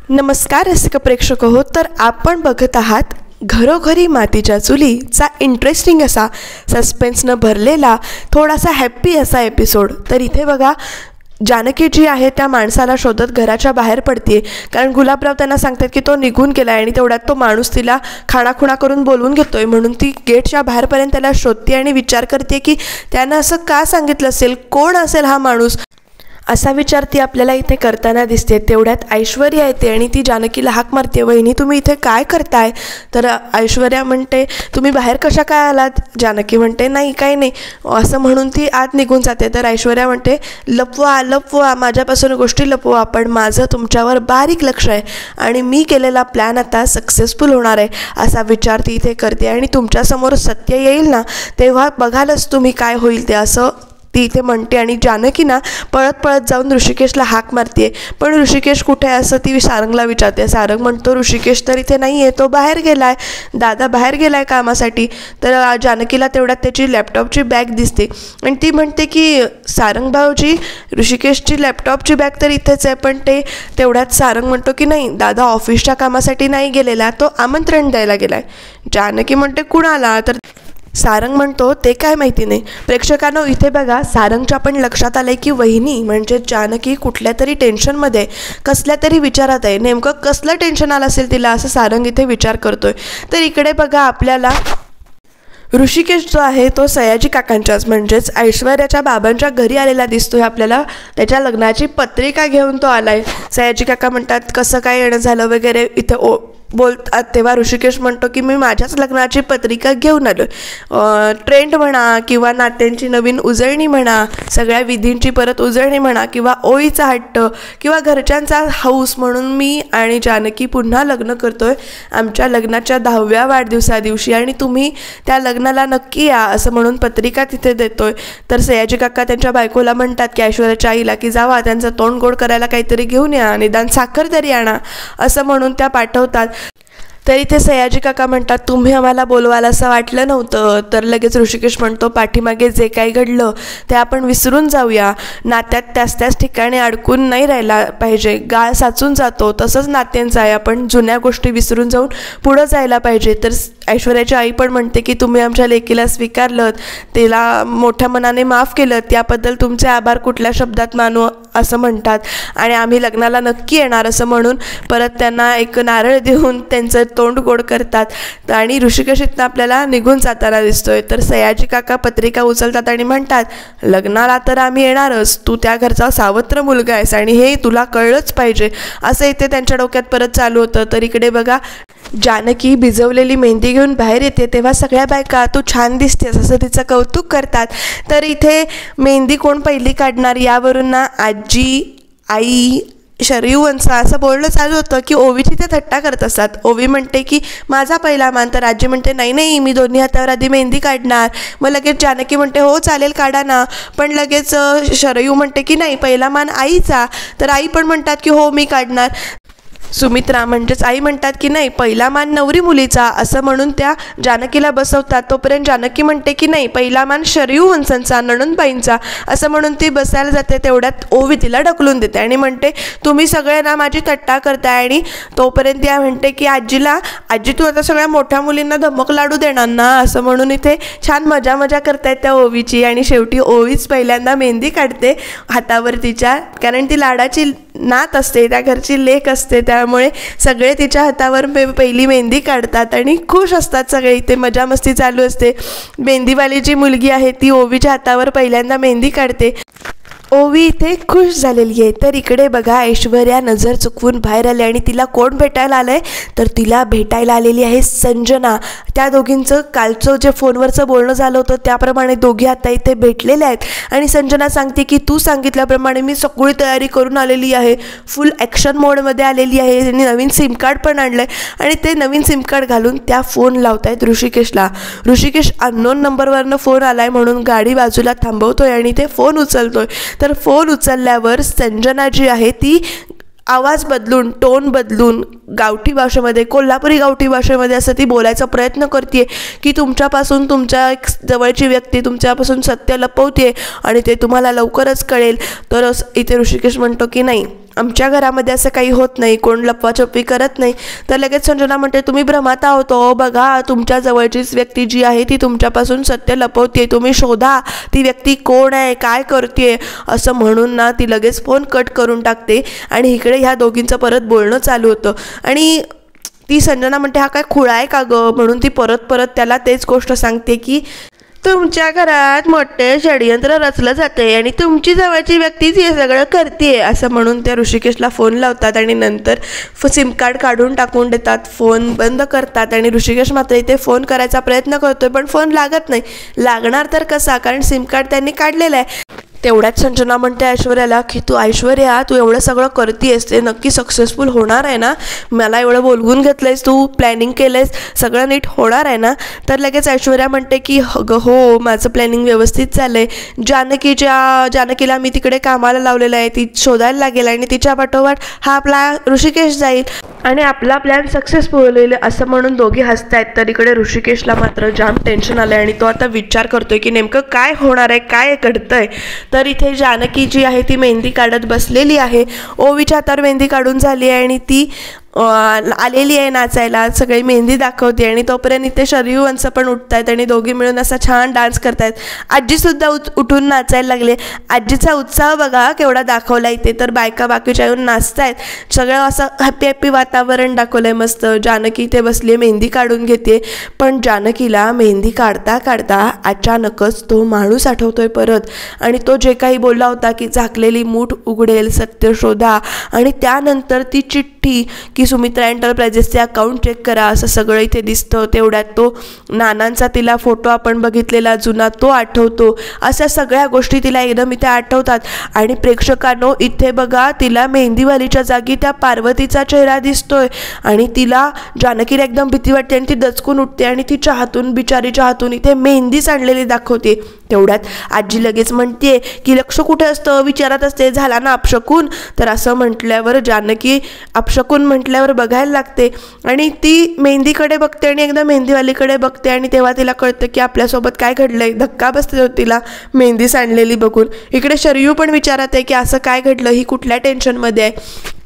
नमस्कार रसिक प्रेक्षक हो, तर आपण बघत आहात घरोघरी मातीच्या चुलीचा इंटरेस्टिंग असा सस्पेन्सनं भरलेला थोडासा हॅप्पी असा एपिसोड। तर इथे बघा जानकी जी आहे त्या माणसाला शोधत घराच्या बाहेर पडते, कारण गुलाबराव त्यांना सांगतात की तो निघून गेला आहे आणि तेवढ्यात तो माणूस तिला खाणाखुणा करून बोलवून घेतोय। म्हणून ती गेटच्या बाहेरपर्यंत त्याला शोधते आणि विचार करते की त्यानं असं का सांगितलं असेल, कोण असेल हा माणूस, असा विचार ती आपल्याला इथे करताना दिसते। तेवढ्यात ऐश्वर्या येते आणि ती जानकीला हाक मारते, वहिनी तुम्ही इथे काय करताय? तर ऐश्वर्या म्हणते तुम्ही बाहेर कशा काय आलात? जानकी म्हणते नाही काही नाही, असं म्हणून ती आत निघून जाते। तर ऐश्वर्या म्हणते लपवा लपवा, माझ्यापासून गोष्टी लपवा, पण माझं तुमच्यावर बारीक लक्ष आहे आणि मी केलेला प्लॅन आता सक्सेसफुल होणार आहे, असा विचार ती इथे करते। आणि तुमच्यासमोर सत्य येईल ना तेव्हा बघालच तुम्ही काय होईल ते, असं ती इथे म्हणते। आणि जानकी ना पळत पळत जाऊन ऋषिकेशला हाक मारते, पण ऋषिकेश कुठे आहे असं ती सारंगला विचारते। सारंग म्हणतो ऋषिकेश तर इथे नाही आहे, तो बाहेर गेलाय, दादा बाहेर गेलाय कामासाठी। तर जानकीला तेवढ्यात त्याची लॅपटॉपची बॅग दिसते आणि ती म्हणते की सारंग भाऊजी ऋषिकेशची लॅपटॉपची बॅग तर इथेच आहे। पण तेवढ्यात सारंग म्हणतो की नाही, दादा ऑफिसच्या कामासाठी नाही गेलेला, तो आमंत्रण द्यायला गेलाय। जानकी म्हणते कुणाला? तर सारंग म्हणतो ते काय माहिती नाही। प्रेक्षकांनो इथे बघा सारंगच्या पण लक्षात आलंय की वहिनी म्हणजे जानकी कुठल्या तरी टेन्शनमध्ये, कसल्या तरी विचारात आहे, नेमकं कसलं टेन्शन आलं असेल तिला, असं सारंग इथे विचार करतोय। तर इकडे बघा आपल्याला ऋषिकेश जो आहे तो सयाजी काकांच्याच म्हणजेच ऐश्वर्याच्या बाबांच्या घरी आलेला दिसतोय आपल्याला। त्याच्या लग्नाची पत्रिका घेऊन तो आलाय। सयाजी काका म्हणतात कसं काय येणं झालं वगैरे इथे बोलतात, तेव्हा ऋषिकेश म्हणतो की मी माझ्याच लग्नाची पत्रिका घेऊन आलो। ट्रेंड म्हणा किंवा नात्यांची नवीन उजळणी म्हणा, सगळ्या विधींची परत उजळणी म्हणा, किंवा ओळीचा हट्ट किंवा घरच्यांचा हौस म्हणून मी आणि जानकी पुन्हा लग्न करतोय आमच्या लग्नाच्या 10व्या वाढदिवसादिवशी, आणि तुम्ही त्या लग्नाला नक्की या, असं म्हणून पत्रिका तिथे देतोय। तर सयाजी काका त्यांच्या बायकोला म्हणतात की ऐश्वर्याच्या आईला की जावा त्यांचं तोंड गोड करायला काहीतरी घेऊन या, निदान साखर तरी आणा, असं म्हणून त्या पाठवतात। तर इथे सयाजी काका म्हणतात तुम्ही आम्हाला बोलवाल असं वाटलं नव्हतं। तर लगेच ऋषिकेश म्हणतो पाठीमागे जे काही घडलं ते आपण विसरून जाऊया, नात्यात त्याच ठिकाणी अडकून नाही राहायला पाहिजे, गाळ साचून जातो तसंच नात्यांचं आहे, आपण जुन्या गोष्टी विसरून जाऊन पुढं जायला पाहिजे। तर ऐश्वर्याची आई पण म्हणते की तुम्ही आमच्या लेकीला स्वीकारलं, तिला मोठ्या मनाने माफ केलं, त्याबद्दल तुमचे आभार कुठल्या शब्दात मानू, असं म्हणतात। आणि आम्ही लग्नाला नक्की येणार असं म्हणून परत त्यांना एक नारळ देऊन त्यांचं तोंड गोड करतात आणि ऋषिकेश इथनं आपल्याला निघून जाताना दिसतोय। तर सयाजी काका पत्रिका उचलतात आणि म्हणतात लग्नाला तर आम्ही येणारच, तू त्या घरचा सावत्र मुलगा आहेस आणि हे तुला कळलंच पाहिजे, असं इथे त्यांच्या डोक्यात परत चालू होतं। तर इकडे बघा जानकी भिजवलेली मेहंदी घेऊन बाहेर येते, तेव्हा सगळ्या बायका तू छान दिसतेस असं तिचं कौतुक करतात। तर इथे मेहंदी कोण पहिली काढणार यावरून ना आजी, आई, शरयूवंचा असं बोलणं चालू होतं की ओवीची ते थट्टा करत असतात। ओवी म्हणते की माझा पहिला मान, तर आजी म्हणते नाही नाही मी दोन्ही हातावर आधी मेहंदी काढणार। मग लगेच जानकी म्हणते हो चालेल काढा ना, पण लगेच शरयू म्हणते की नाही पहिला मान आईचा, तर आई पण म्हणतात की हो मी काढणार। सुमित्रा म्हणजेच आई म्हणतात की नाही पहिला मान नवरी मुलीचा, असं म्हणून त्या जानकीला बसवतात। तोपर्यंत जानकी म्हणते की नाही पहिला मान शरयू वंशांचा, नणंदबाईंचा, असं म्हणून ती बसायला जाते। तेवढ्यात ओवी तिला ढकलून देते आणि म्हणते तुम्ही सगळे ना माझी थट्टा करताय। आणि तोपर्यंत त्या म्हणते की आजी तू आता सगळ्या मोठ्या मुलींना धमक लाडू देणार ना, असं म्हणून इथे छान मजा करतायत त्या ओवीची। आणि शेवटी ओवीच पहिल्यांदा मेहंदी काढते हातावर तिच्या, कारण ती लाडाची नात असते, त्या घरची लेक असते, त्यामुळे सगळे तिच्या हातावर पहिली मेहंदी काढतात आणि खुश असतात सगळे। इथे मजा मस्ती चालू असते। मेहंदीवाली जी मुलगी आहे ती ओवीच्या हातावर पहिल्यांदा मेहंदी काढते, ओवी इथे खुश झालेली आहे। तर इकडे बघा ऐश्वर्या नजर चुकवून बाहेर आली आणि तिला कोण भेटायला आलंय, तर तिला भेटायला आलेली आहे संजना। त्या दोघींचं कालचं जे फोनवरचं बोलणं झालं होतं त्याप्रमाणे दोघी आता इथे भेटलेल्या आहेत आणि संजना सांगते की तू सांगितल्याप्रमाणे मी सगळी तयारी करून आलेली आहे, फुल ॲक्शन मोडमध्ये आलेली आहे, आणि नवीन सिम कार्ड पण आणलं आहे। आणि ते नवीन सिम कार्ड घालून त्या फोन लावत आहेत ऋषिकेशला। ऋषिकेश अननोन नंबरवरनं फोन आलाय म्हणून गाडी बाजूला थांबवतोय आणि ते फोन उचलतोय। तर फोन उचलल्यावर संजना जी आहे ती आवाज बदलून, टोन बदलून गावठी भाषेमध्ये, कोल्हापुरी गावठी भाषेमध्ये असं ती बोलायचा प्रयत्न करते की तुमच्यापासून तुमच्या एक जवळची व्यक्ती तुमच्यापासून सत्य लपवते आणि ते तुम्हाला लवकरच कळेल। तर इथे ऋषिकेश म्हणतो की नाही आमच्या घरामध्ये असं काही होत नाही, कोण लपवाछपवी करत नाही. तर लगेच संजना म्हणते तुम्ही भ्रमात आहोत, बघा तुमच्या जवळचीच व्यक्ती जी आहे ती तुमच्यापासून सत्य लपवते, तुम्ही शोधा ती व्यक्ती कोण आहे, काय करते. असं म्हणून ना ती लगेच फोन कट करून टाकते आणि इकडे ह्या दोघींचं परत बोलणं चालू होतं. आणि ती संजना म्हणते हा काय खुळा आहे का गं, म्हणून ती परत परत त्याला तेच गोष्ट सांगते की तुमच्या घरात मोठे षडयंत्र रचलं जाते आणि तुमची जवळची व्यक्तीच हे सगळं करते. असं म्हणून त्या ऋषिकेशला फोन लावतात आणि नंतर सिम कार्ड काढून टाकून देतात, फोन बंद करतात. आणि ऋषिकेश मात्र इथे फोन करायचा प्रयत्न करतोय पण फोन लागत नाही. लागणार तर कसा, कारण सिम कार्ड त्यांनी काढलेलं आहे. तेवढ्याच संजना म्हणते ऐश्वर्याला की तू ऐश्वर्या, तू एवढं सगळं करतेस ते नक्की सक्सेसफुल होणार आहे ना, मला एवढं बोलवून घेतलंयस, तू प्लॅनिंग केलंयस, सगळं नीट होणार आहे ना. तर लगेच ऐश्वर्या म्हणते की हो माझं प्लॅनिंग व्यवस्थित चाललंय. जानकीला मी तिकडे कामाला लावलेलं आहे, ती शोधायला लागेल आणि तिच्या पाठोपाठ हा आपला ऋषिकेश जाईल आणि आपला प्लॅन सक्सेसफुल होईल. असं म्हणून दोघी हसतायत. तर इकडे ऋषिकेशला मात्र जाम टेन्शन आलं आणि तो आता विचार करतोय की नेमकं काय होणार आहे, काय घडतंय. तर इथे जानकी जी आहे ती मेहंदी काढत बसलेली आहे. ओवीच्या हातावर मेहंदी काढून झाली आहे आणि ती आलेली आहे नाचायला, सगळी मेहंदी दाखवते. आणि तोपर्यंत इथे शरयू वंश पण उठतायत आणि दोघी मिळून असा छान डान्स करतायत. आजीसुद्धा उठून नाचायला लागले. आजीचा उत्साह बघा केवढा दाखवला इथे. तर बायका बाकीच्या येऊन नाचतायत, सगळं असं हॅपी हॅपी वातावरण दाखवलंय मस्त. जानकी इथे बसली मेहंदी काढून घेते. पण जानकीला मेहंदी काढता काढता अचानकच तो माणूस आठवतोय परत. आणि तो जे काही बोलला होता की झाकलेली मूठ उघडेल, सत्य शोधा, आणि त्यानंतर ती चिठ्ठी की सुमित्रा एंटरप्राइजेसचे अकाउंट चेक करा, असं सगळं इथे दिसतं. तेवढ्यात तो नानांचा तिला फोटो आपण बघितलेला जुना तो आठवतो. अशा सगळ्या गोष्टी तिला एकदम इथे आठवतात. आणि प्रेक्षकांनो इथे बघा तिला मेहंदीवालीच्या जागी त्या पार्वतीचा चेहरा दिसतोय आणि तिला जानकीला एकदम भीती वाटते आणि ती दचकून उठते आणि तिच्या हातून बिचारीच्या हातून इथे मेहंदी सांडलेली दाखवते. तेवढ्यात आजी लगेच म्हणते की लक्ष कुठे असतं, विचारत असते झाला ना अपशकून. तर असं म्हटल्यावर जानकी अपशकून म्हटल्यावर बघायला लागते आणि ती मेहंदीकडे बघते आणि एकदा मेहंदीवालीकडे बघते आणि तेव्हा तिला कळतं की आपल्यासोबत काय घडलंय. धक्का बसतो तिला मेहंदी सांडलेली बघून. इकडे शरयू पण विचारत आहे की असं काय घडलं, ही कुठल्या टेन्शनमध्ये आहे.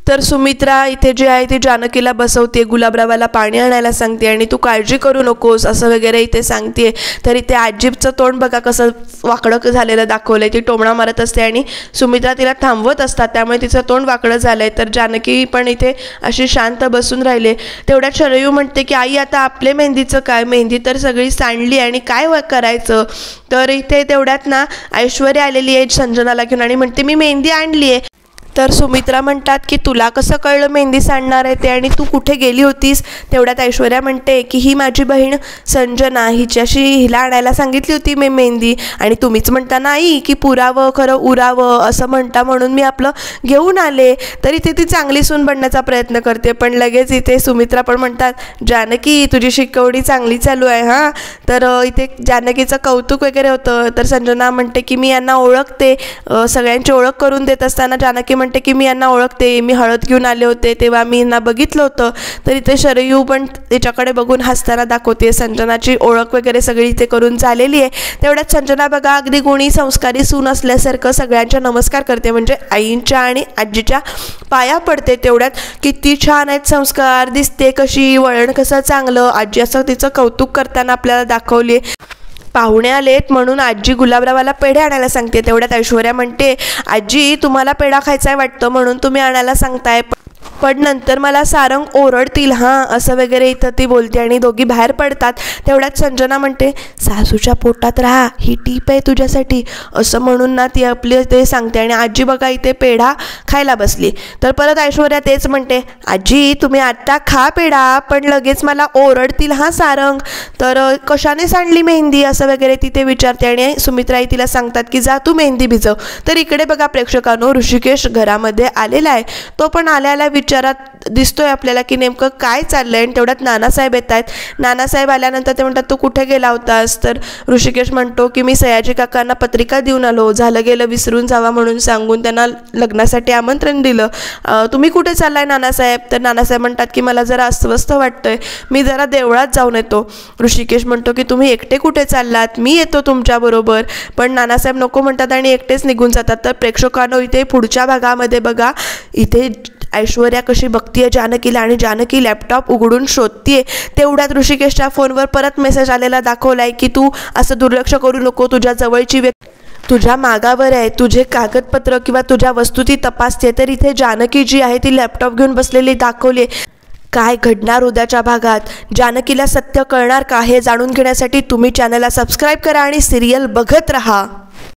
तर सुमित्रा इथे जी आहे ती जानकीला बसवते, गुलाबरावाला पाणी आणायला सांगते आणि तू काळजी करू नकोस असं वगैरे इथे सांगते. तर इथे आजीचं तोंड बघा कसं वाकडं झालेलं दाखवलंय. ती टोमणा मारत असते आणि सुमित्रा तिला थांबवत असतात, त्यामुळे तिचं तोंड वाकडं झालंय. तर जानकी पण इथे अशी शांत बसून राहिले. तेवढ्यात शरयू म्हणते की आई आता आपले मेहंदीचं काय, मेहंदी तर सगळी सांडली आणि काय करायचं. तर इथे तेवढ्यात ना ऐश्वर्या आलेली आहे संजनाला घेऊन आणि म्हणते मी मेहंदी आणली आहे. तर सुमित्रा म्हणतात की तुला कसं कळलं मेहंदी सांडणार आहे ते आणि तू कुठे गेली होतीस. तेवढ्यात ऐश्वर्या म्हणते की ही माझी बहीण संजना, हिला आणायला सांगितली होती मी मेहंदी आणि तुम्हीच म्हणता नाही की पुरावं खरं उरावं असं म्हणता, म्हणून मी आपलं घेऊन आले. तर इथे ती चांगली सून बनण्याचा प्रयत्न करते. पण लगेच इथे सुमित्रा पण म्हणतात जानकी तुझी शिकवणी चांगली चालू आहे हां. तर इथे जानकीचं कौतुक वगैरे होतं. तर संजना म्हणते की मी यांना ओळखते, सगळ्यांची ओळख करून देत असताना जानकी म्हणते की मी यांना ओळखते, मी हळद घेऊन आले होते तेव्हा मी यांना बघितलं होतं. तर इथे शरयू पण त्याच्याकडे बघून हसताना दाखवते. संजनाची ओळख वगैरे सगळी इथे करून झालेली आहे. तेवढ्यात संजना बघा अगदी गुणी संस्कारी सून असल्यासारखं सगळ्यांच्या नमस्कार करते, म्हणजे आईंच्या आणि आजीच्या पाया पडते. तेवढ्यात किती छान आहेत संस्कार, दिसते कशी, वळण कसं चांगलं, आजी असं तिचं कौतुक करताना आपल्याला दाखवले. पाहुणे आलेत म्हणून आजी गुलाबरावाला पेढे आणायला सांगते. तेवढ्यात ऐश्वर्या म्हणते आजी तुम्हाला पेढा खायचा आहे वाटतं म्हणून तुम्ही आणायला सांगताय, पण नंतर मला सारंग ओरडतील हां असं वगैरे इथं ती बोलते आणि दोघी बाहेर पडतात. तेवढ्यात संजना म्हणते सासूच्या पोटात राहा, ही टीप आहे तुझ्यासाठी असं म्हणून ना ती आपली ते सांगते आणि आजी बघा इथे पेढा खायला बसली. तर परत ऐश्वर्या तेच म्हणते आजी तुम्ही आत्ता खा पेढा पण लगेच मला ओरडतील हां सारंग, तर कशाने सांडली मेहंदी असं वगैरे तिथे विचारते आणि सुमित्राई तिला सांगतात की जा तू मेहंदी भिजव. तर इकडे बघा प्रेक्षकांनो ऋषिकेश घरामध्ये आलेला आहे. तो पण आल्याला विचारात दिसतोय आपल्याला की नेमकं काय चाललंय. आणि तेवढ्यात नानासाहेब येत आहेत. नानासाहेब आल्यानंतर ते म्हणतात, तू कुठे गेला होतास? तर ऋषिकेश म्हणतो की मी सयाजी काकांना पत्रिका देऊन आलो, झालं गेलं विसरून जावा म्हणून सांगून त्यांना लग्नासाठी आमंत्रण दिलं. तुम्ही कुठे चाललाय नानासाहेब? तर नानासाहेब म्हणतात की मला जरा अस्वस्थ वाटतंय, मी जरा देवळात जाऊन येतो. ऋषिकेश म्हणतो की तुम्ही एकटे कुठे चाललात, मी येतो तुमच्याबरोबर. पण नानासाहेब नको म्हणतात आणि एकटेच निघून जातात. तर प्रेक्षकांनो इथे पुढच्या भागामध्ये बघा, इथे ऐश्वर्या कशी बघतीये जानकीला आणि जानकी लॅपटॉप उघडून शोधतीये. तेवढ्यात ऋषिकेशच्या फोनवर परत मेसेज आलेला दाखवलाय की तू असं दुर्लक्ष करू नको, तुझ्या जवळची व्यक्ती तुझ्या मागावर आहे, तुझे कागदपत्र किंवा तुझ्या वस्तू ती तपासते. तर इथे जानकी जी आहे ती लॅपटॉप घेऊन बसलेली दाखवली. काय घडणार उद्याच्या भागात, जानकीला सत्य कळणार का, हे जाणून घेण्यासाठी तुम्ही चॅनलला सबस्क्राईब करा आणि सिरियल बघत राहा.